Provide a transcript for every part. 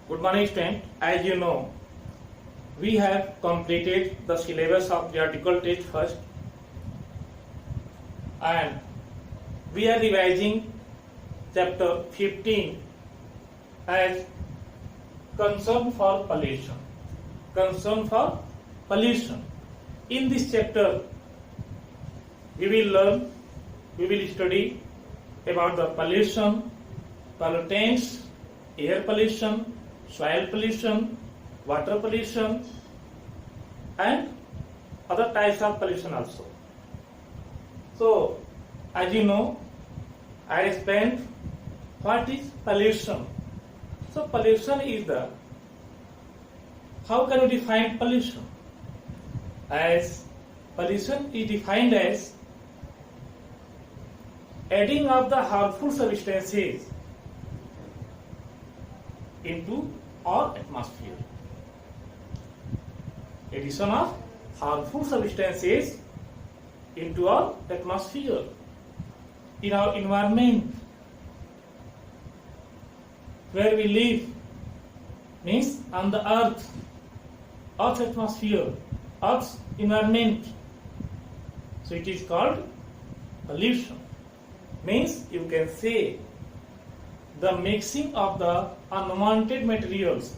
Good morning, student. As you know, we have completed the syllabus of theoretical test first, and we are revising chapter 15 as concern for pollution. Concern for pollution. In this chapter, we will study about the pollution, pollutants, air pollution, soil pollution, water pollution, and other types of pollution also. So, as you know, I explained what is pollution. So, pollution is how can we define pollution? As pollution is defined as adding of the harmful substances into our atmosphere. Addition of harmful substances into our atmosphere, in our environment where we live, means on the earth's atmosphere, earth's environment. So it is called pollution. Means you can say the mixing of the unwanted materials,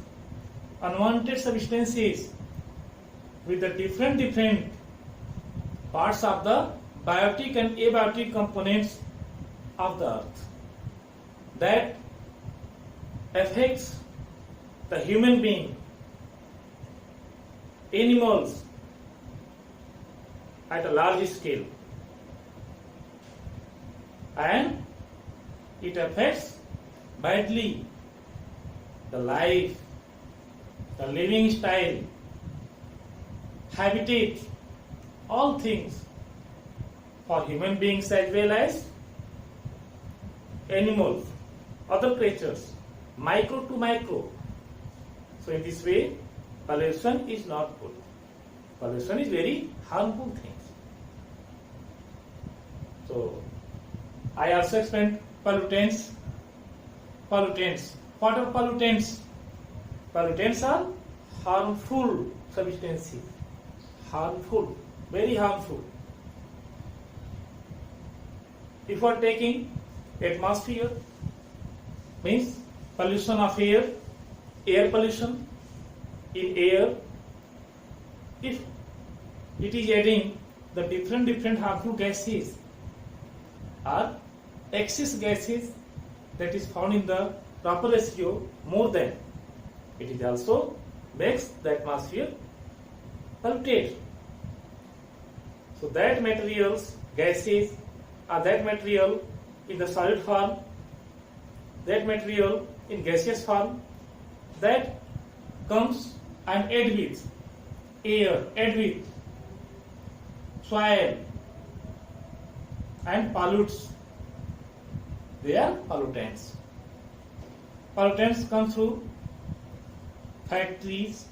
unwanted substances with the different parts of the biotic and abiotic components of the earth that affects the human being, animals at a large scale, and it affects badly the life, the living style, habitat, all things for human beings as well as animals, other creatures, micro to micro. So in this way, pollution is not good. Pollution is very harmful things. So I also explained pollutants. Pollutants. What are pollutants? Pollutants are harmful substances. Harmful, very harmful. If we are taking atmosphere, means pollution of air, air pollution in air. If it is adding the different harmful gases or excess gases that is found in the proper ratio more than, it is also makes the atmosphere polluted. So that materials, gases, or that material in the solid form, that material in gaseous form, that comes and add with air, add with soil and pollutes. They are pollutants. Pollutants come through factories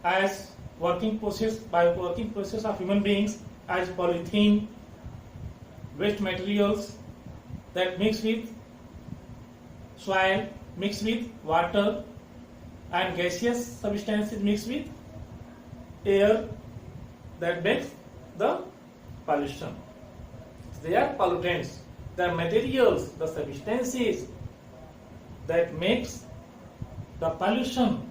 as working process, by working process of human beings, as polythene, waste materials that mix with soil, mix with water, and gaseous substances mix with air, that makes the pollution. They are pollutants. The materials, the substances that makes the pollution,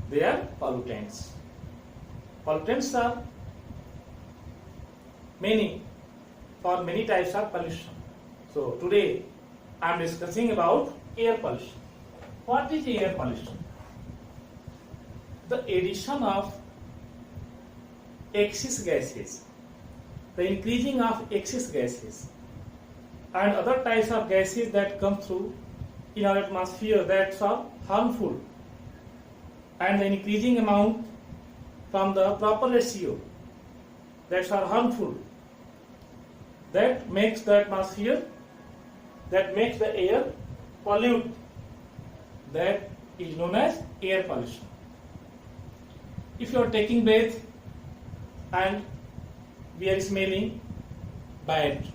they are pollutants. Pollutants are many, for many types of pollution. So today I am discussing about air pollution. What is air pollution? The addition of excess gases, the increasing of excess gases, and other types of gases that come through in our atmosphere that are harmful, and the increasing amount from the proper ratio that are harmful, that makes the atmosphere, that makes the air pollute, that is known as air pollution. If you are taking bath and we are smelling bad,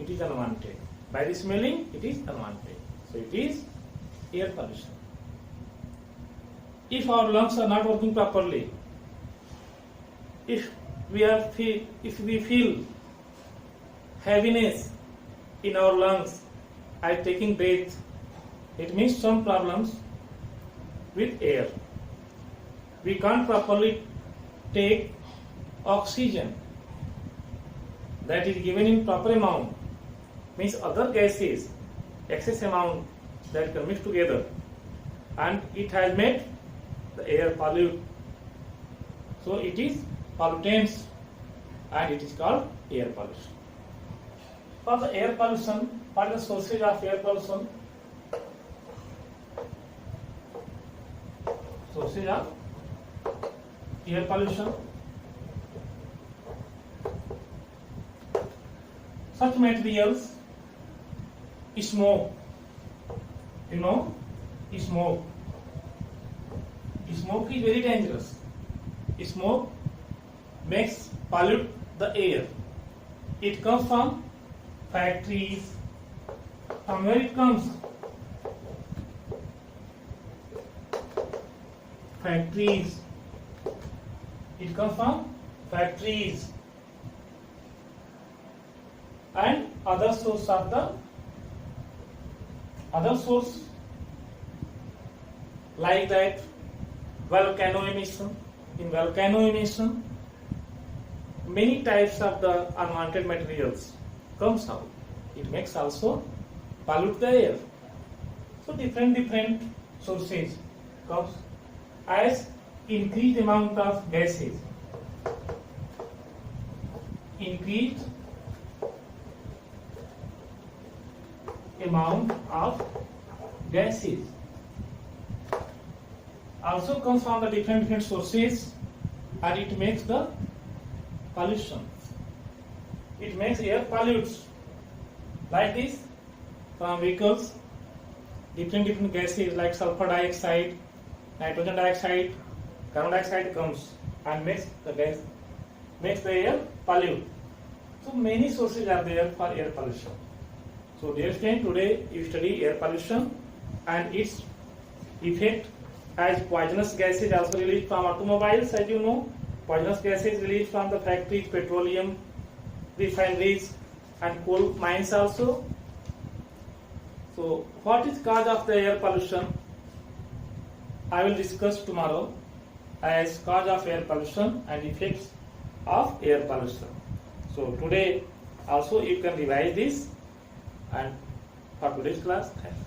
it is unwanted. By the smelling, it is unwanted. So it is air pollution. If our lungs are not working properly, if we feel heaviness in our lungs while taking breath, it means some problems with air. We can't properly take oxygen that is given in proper amount, means other gases excess amount that can mix together, and it has made the air pollute. So it is pollutants and it is called air pollution. For the air pollution, what are the sources of air pollution? Sources of air pollution. Such materials, smoke. You know, smoke. Smoke is very dangerous. Smoke makes pollute the air. It comes from factories. From where it comes? Factories. It comes from factories. And other source like that volcano emission. In volcano emission, many types of the unwanted materials comes out. It makes also pollute the air. So different sources comes as increased amount of gases. Increased amount of gases also comes from the different sources, and it makes the pollution. It makes air pollutes like this from vehicles. Different gases like sulfur dioxide, nitrogen dioxide, carbon dioxide comes and makes the air pollute. So many sources are there for air pollution. So dear friend, today you study air pollution and its effect, as poisonous gases also released from automobiles. As you know, poisonous gases released from the factories, petroleum refineries and coal mines also. So what is cause of the air pollution? I will discuss tomorrow as cause of air pollution and effects of air pollution. So today also you can revise this, and for today's class, thank you.